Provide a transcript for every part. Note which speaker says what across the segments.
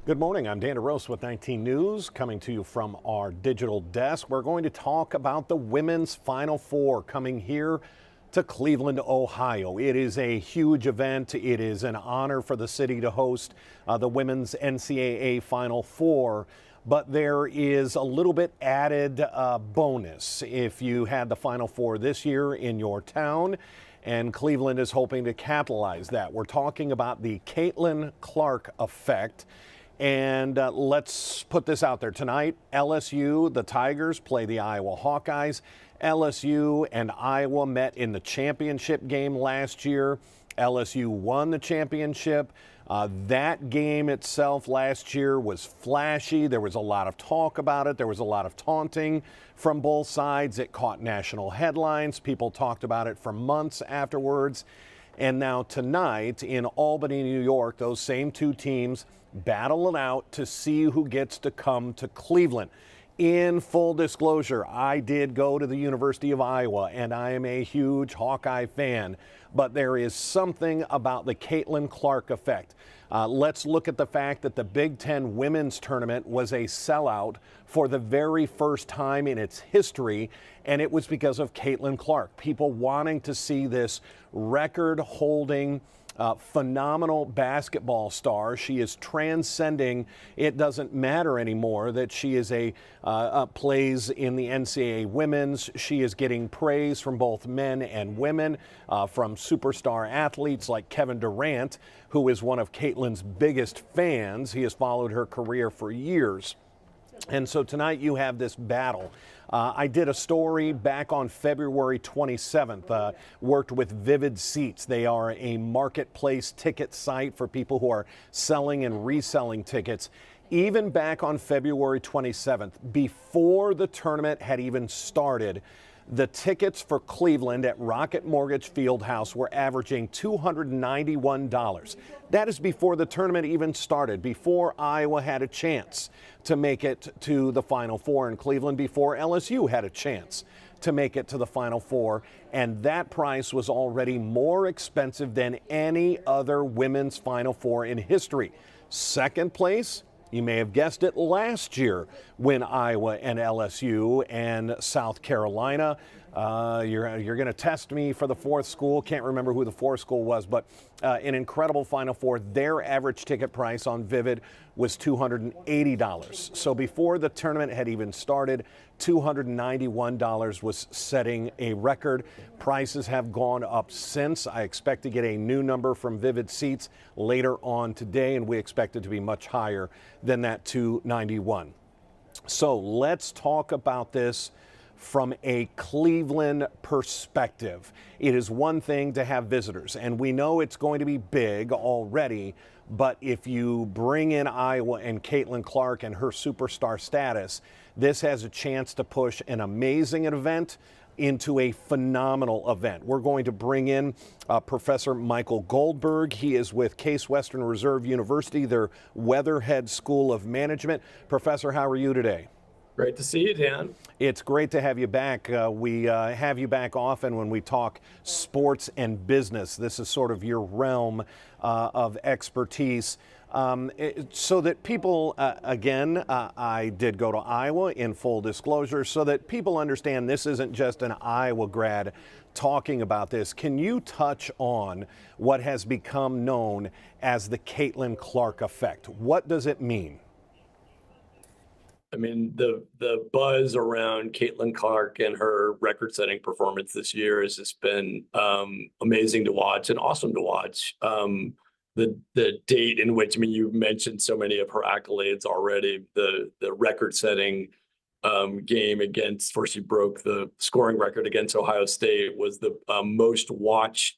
Speaker 1: Good morning. I'm Dan DeRose with 19 News, coming to you from our digital desk. We're going to talk about the women's Final Four coming here to Cleveland, Ohio. It is a huge event. It is an honor for the city to host the women's NCAA Final Four. But there is a little bit added bonus if you had the Final Four this year in your town, and Cleveland is hoping to capitalize that. We're talking about the Caitlin Clark effect. And let's put this out there. Tonight, LSU, the Tigers, play the Iowa Hawkeyes. LSU and Iowa met in the championship game last year. LSU won the championship. That game itself last year was flashy. There was a lot of talk about it. There was a lot of taunting from both sides. It caught national headlines. People talked about it for months afterwards. And now tonight in Albany, New York, those same two teams battle it out to see who gets to come to Cleveland. In full disclosure, I did go to the University of Iowa, and I am a huge Hawkeye fan, but there is something about the Caitlin Clark effect. Let's look at the fact that the Big Ten women's tournament was a sellout for the very first time in its history, and it was because of Caitlin Clark. People wanting to see this record-holding phenomenal basketball star. She is transcending. It doesn't matter anymore that she is plays in the NCAA women's. She is getting praise from both men and women, from superstar athletes like Kevin Durant, who is one of Caitlin's biggest fans. He has followed her career for years. And so tonight you have this battle. I did a story back on February 27th, worked with Vivid Seats. They are a marketplace ticket site for people who are selling and reselling tickets. Even back on February 27th, before the tournament had even started, the tickets for Cleveland at Rocket Mortgage Fieldhouse were averaging $291. That is before the tournament even started, before Iowa had a chance to make it to the Final Four in Cleveland, before LSU had a chance to make it to the Final Four. And that price was already more expensive than any other women's Final Four in history. Second place, you may have guessed it, last year when Iowa and LSU and South Carolina. You're going to test me for the fourth school. Can't remember who the fourth school was, but an incredible Final Four. Their average ticket price on Vivid was $280. So before the tournament had even started, $291 was setting a record. Prices have gone up since. I expect to get a new number from Vivid Seats later on today, and we expect it to be much higher than that $291. So let's talk about this from a Cleveland perspective. It is one thing to have visitors, and we know it's going to be big already, but if you bring in Iowa and Caitlin Clark and her superstar status, this has a chance to push an amazing event into a phenomenal event. We're going to bring in Professor Michael Goldberg. He is with Case Western Reserve University, their Weatherhead School of Management. Professor, how are you today?
Speaker 2: Great to see you, Dan.
Speaker 1: It's great to have you back. We have you back often when we talk sports and business. This is sort of your realm of expertise. So that people, I did go to Iowa in full disclosure, so that people understand this isn't just an Iowa grad talking about this. Can you touch on what has become known as the Caitlin Clark effect? What does it mean?
Speaker 2: I mean, the buzz around Caitlin Clark and her record-setting performance this year has just been amazing to watch and awesome to watch. The date in which, I mean, you mentioned so many of her accolades already. The record-setting game against, where she broke the scoring record against Ohio State, was the most watched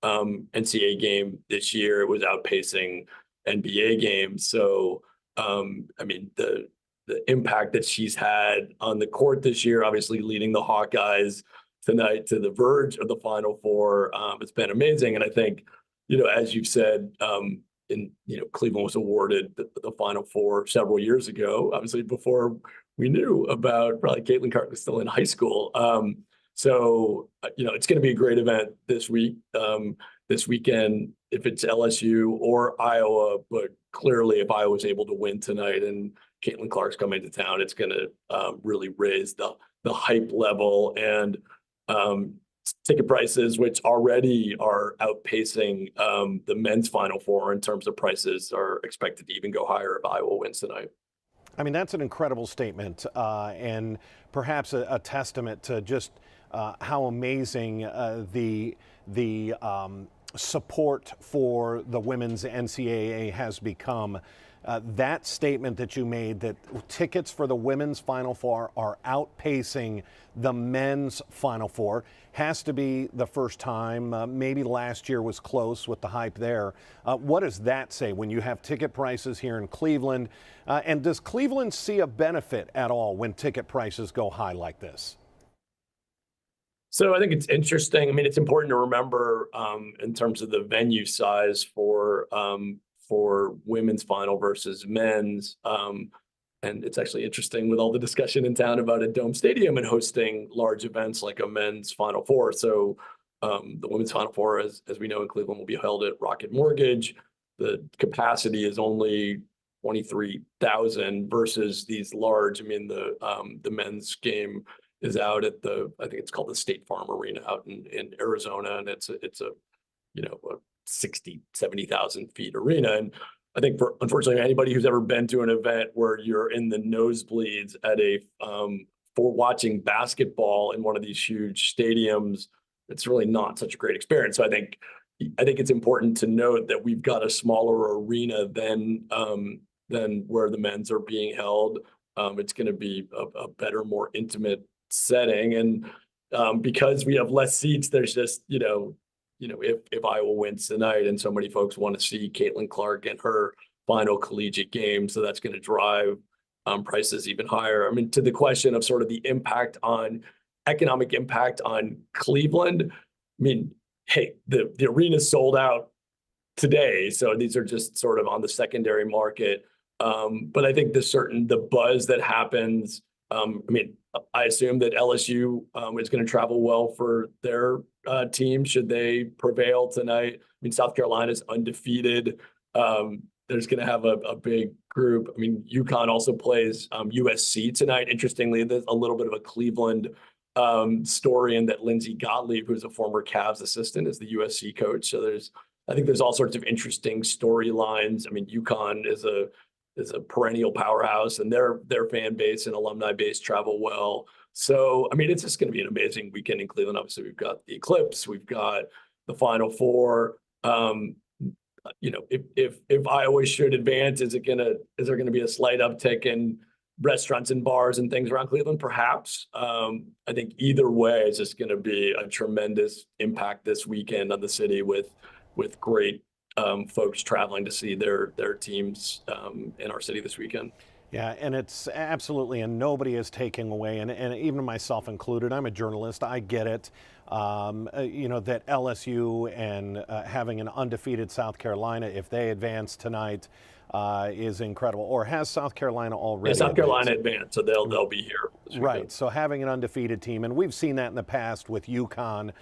Speaker 2: NCAA game this year. It was outpacing NBA games. So, I mean, the impact that she's had on the court this year, obviously leading the Hawkeyes tonight to the verge of the Final Four, it's been amazing. And I think, as you've said, Cleveland was awarded the Final Four several years ago, obviously before we knew about, probably Caitlin Clark was still in high school. So, it's going to be a great event this week. this weekend if it's LSU or Iowa, but clearly if Iowa's able to win tonight and Caitlin Clark's coming to town, it's going to really raise the hype level and ticket prices, which already are outpacing the men's Final Four in terms of prices, are expected to even go higher if Iowa wins tonight.
Speaker 1: I mean, that's an incredible statement and perhaps a testament to just how amazing the support for the women's NCAA has become. That statement that you made, that tickets for the women's Final Four are outpacing the men's Final Four, has to be the first time. Maybe last year was close with the hype there. What does that say when you have ticket prices here in Cleveland? And does Cleveland see a benefit at all when ticket prices go high like this?
Speaker 2: So I think it's interesting. I mean, it's important to remember in terms of the venue size for women's final versus men's. And it's actually interesting with all the discussion in town about a dome stadium and hosting large events like a men's Final Four. So the women's Final Four, as we know in Cleveland, will be held at Rocket Mortgage. The capacity is only 23,000 versus these large. I mean, the men's game is out at I think it's called the State Farm Arena out in Arizona, and it's a 60, 70,000 feet arena. And I think unfortunately, anybody who's ever been to an event where you're in the nosebleeds at for watching basketball in one of these huge stadiums, it's really not such a great experience. So I think it's important to note that we've got a smaller arena than where the men's are being held. It's going to be a better, more intimate setting. And because we have less seats, there's just, if Iowa wins tonight and so many folks want to see Caitlin Clark in her final collegiate game, so that's going to drive prices even higher. I mean, to the question of sort of the economic impact on Cleveland, I mean, hey, the arena's sold out today, so these are just sort of on the secondary market. But I think the buzz that happens, I mean, I assume that LSU is going to travel well for their team should they prevail tonight. I mean, South Carolina is undefeated. There's going to have a big group. I mean, UConn also plays USC tonight. Interestingly, there's a little bit of a Cleveland story in that Lindsey Gottlieb, who's a former Cavs assistant, is the USC coach. So I think there's all sorts of interesting storylines. I mean, UConn is a perennial powerhouse, and their fan base and alumni base travel well. So, I mean, it's just going to be an amazing weekend in Cleveland. Obviously, we've got the Eclipse, we've got the Final Four. If Iowa should advance, is there going to be a slight uptick in restaurants and bars and things around Cleveland? Perhaps. I think either way, it's just going to be a tremendous impact this weekend on the city with great folks traveling to see their teams in our city this weekend.
Speaker 1: Yeah, and it's absolutely, and nobody is taking away, and even myself included, I'm a journalist, I get it, that LSU and having an undefeated South Carolina, if they advance tonight, is incredible. Or has South Carolina already?
Speaker 2: Yeah, South Carolina advanced, so they'll be here.
Speaker 1: Right, so having an undefeated team, and we've seen that in the past with UConn.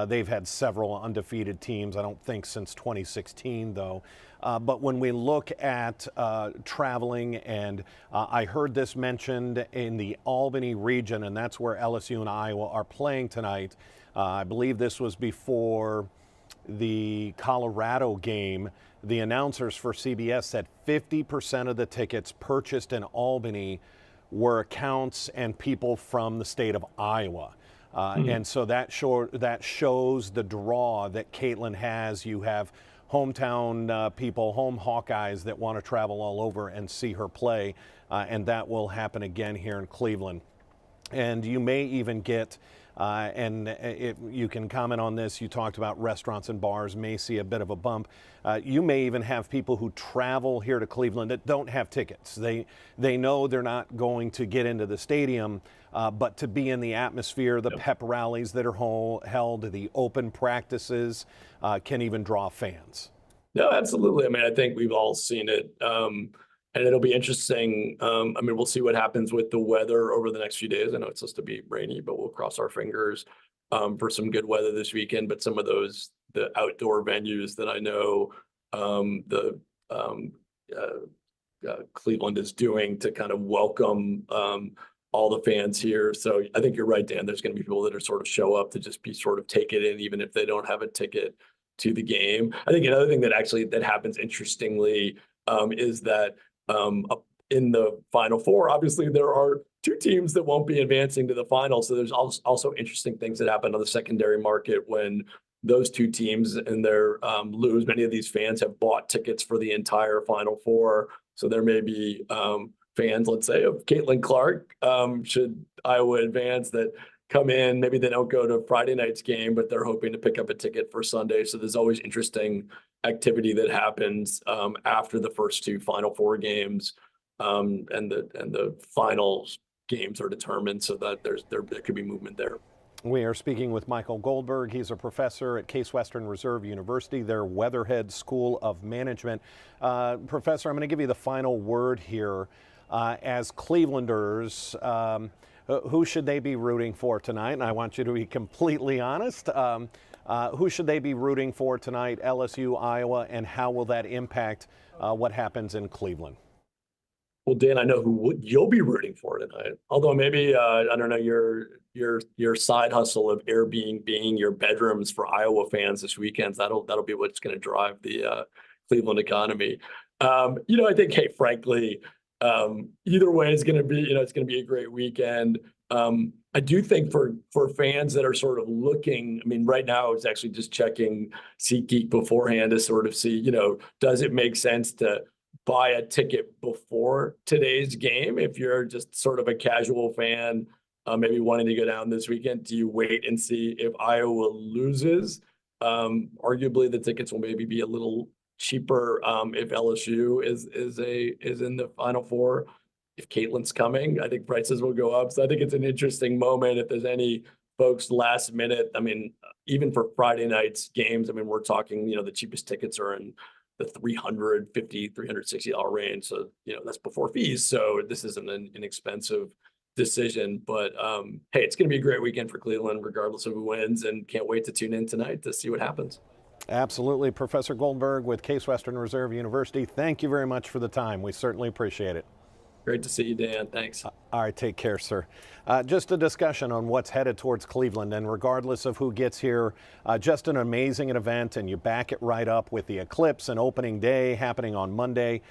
Speaker 1: They've had several undefeated teams, I don't think since 2016, though. But when we look at traveling, and I heard this mentioned in the Albany region, and that's where LSU and Iowa are playing tonight. I believe this was before the Colorado game. The announcers for CBS said 50% of the tickets purchased in Albany were accounts and people from the state of Iowa. And so that shows the draw that Caitlin has. You have hometown people, home Hawkeyes that want to travel all over and see her play, and that will happen again here in Cleveland. And you may even get, you can comment on this, you talked about restaurants and bars may see a bit of a bump. You may even have people who travel here to Cleveland that don't have tickets. They know they're not going to get into the stadium, but to be in the atmosphere, the pep rallies that are held, the open practices can even draw fans.
Speaker 2: No, absolutely. I mean, I think we've all seen it. And it'll be interesting. I mean, we'll see what happens with the weather over the next few days. I know it's supposed to be rainy, but we'll cross our fingers for some good weather this weekend. But some of those the outdoor venues that I know the Cleveland is doing to kind of welcome all the fans here. So I think you're right, Dan. There's going to be people that are sort of show up to just be sort of take it in, even if they don't have a ticket to the game. I think another thing that happens interestingly is that in the Final Four, obviously there are two teams that won't be advancing to the final. So there's also interesting things that happen on the secondary market when those two teams and their lose. Many of these fans have bought tickets for the entire Final Four. So there may be fans, let's say, of Caitlin Clark, should Iowa advance, that come in. Maybe they don't go to Friday night's game, but they're hoping to pick up a ticket for Sunday. So there's always interesting activity that happens after the first two Final Four games, and the finals games are determined, so that there could be movement there.
Speaker 1: We are speaking with Michael Goldberg. He's a professor at Case Western Reserve University, their Weatherhead School of Management. Professor, I'm going to give you the final word here. As Clevelanders, who should they be rooting for tonight? And I want you to be completely honest. Who should they be rooting for tonight, LSU, Iowa, and how will that impact what happens in Cleveland?
Speaker 2: Well, Dan, I know who you'll be rooting for tonight. Although maybe I don't know, your side hustle of Airbnb being your bedrooms for Iowa fans this weekend. That'll be what's going to drive the Cleveland economy. I think, hey, frankly, either way is going to be, it's going to be a great weekend. I do think for fans that are sort of looking, I mean, right now I was actually just checking SeatGeek beforehand to sort of see, does it make sense to buy a ticket before today's game? If you're just sort of a casual fan, maybe wanting to go down this weekend, do you wait and see if Iowa loses? Arguably the tickets will maybe be a little cheaper if LSU is in the Final Four. If Caitlin's coming, I think prices will go up. So I think it's an interesting moment. If there's any folks last minute, I mean, even for Friday night's games, I mean, we're talking, the cheapest tickets are in the $350, $360 range. So, that's before fees. So this isn't an inexpensive decision, but hey, it's going to be a great weekend for Cleveland, regardless of who wins, and can't wait to tune in tonight to see what happens.
Speaker 1: Absolutely. Professor Goldberg with Case Western Reserve University, thank you very much for the time. We certainly appreciate it.
Speaker 2: Great to see you, Dan. Thanks.
Speaker 1: All right, take care, sir. Just a discussion on what's headed towards Cleveland, and regardless of who gets here, just an amazing event, and you back it right up with the eclipse and opening day happening on Monday.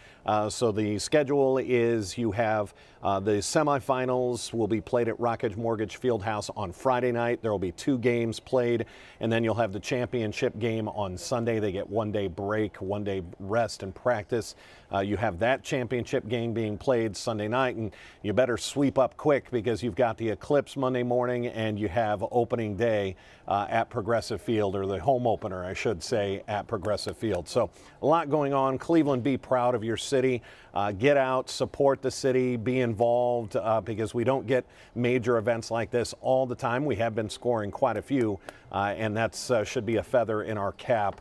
Speaker 1: So the schedule is you have the semifinals will be played at Rockledge Mortgage Fieldhouse on Friday night. There will be 2 games played, and then you'll have the championship game on Sunday. They get 1 day break, 1 day rest and practice. You have that championship game being played Sunday night, and you better sweep up quick because you've got the eclipse Monday morning and you have opening day at Progressive Field, or the home opener, I should say, at Progressive Field. So a lot going on. Cleveland, be proud of your city. Get out, support the city, be involved because we don't get major events like this all the time. We have been scoring quite a few, and that should be a feather in our cap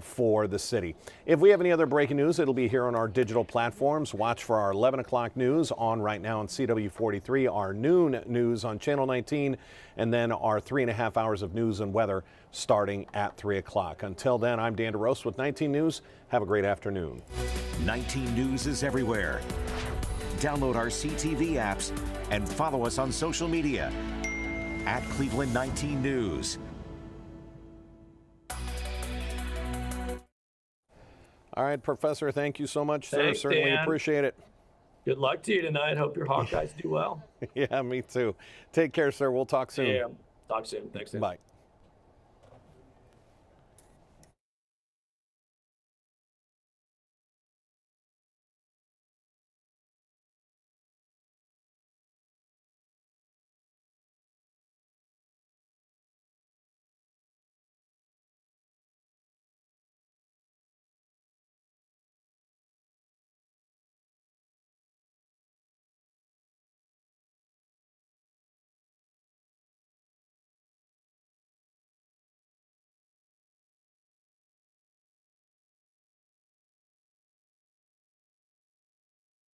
Speaker 1: for the city. If we have any other breaking news, it'll be here on our digital platforms. Watch for our 11 o'clock news on right now on CW43, our noon news on Channel 19, and then our 3.5 hours of news and weather starting at 3 o'clock. Until then, I'm Dan DeRosa with 19 News. Have a great afternoon.
Speaker 3: 19 News is everywhere. Download our CTV apps and follow us on social media at Cleveland 19 News.
Speaker 1: All right, Professor, thank you so much, sir.
Speaker 2: Thanks,
Speaker 1: Certainly
Speaker 2: Dan.
Speaker 1: appreciate it.
Speaker 2: Good luck to you tonight. Hope your Hawkeyes do well.
Speaker 1: Yeah, me too. Take care, sir. We'll talk soon.
Speaker 2: Yeah, talk soon. Thanks, Dan.
Speaker 1: Bye.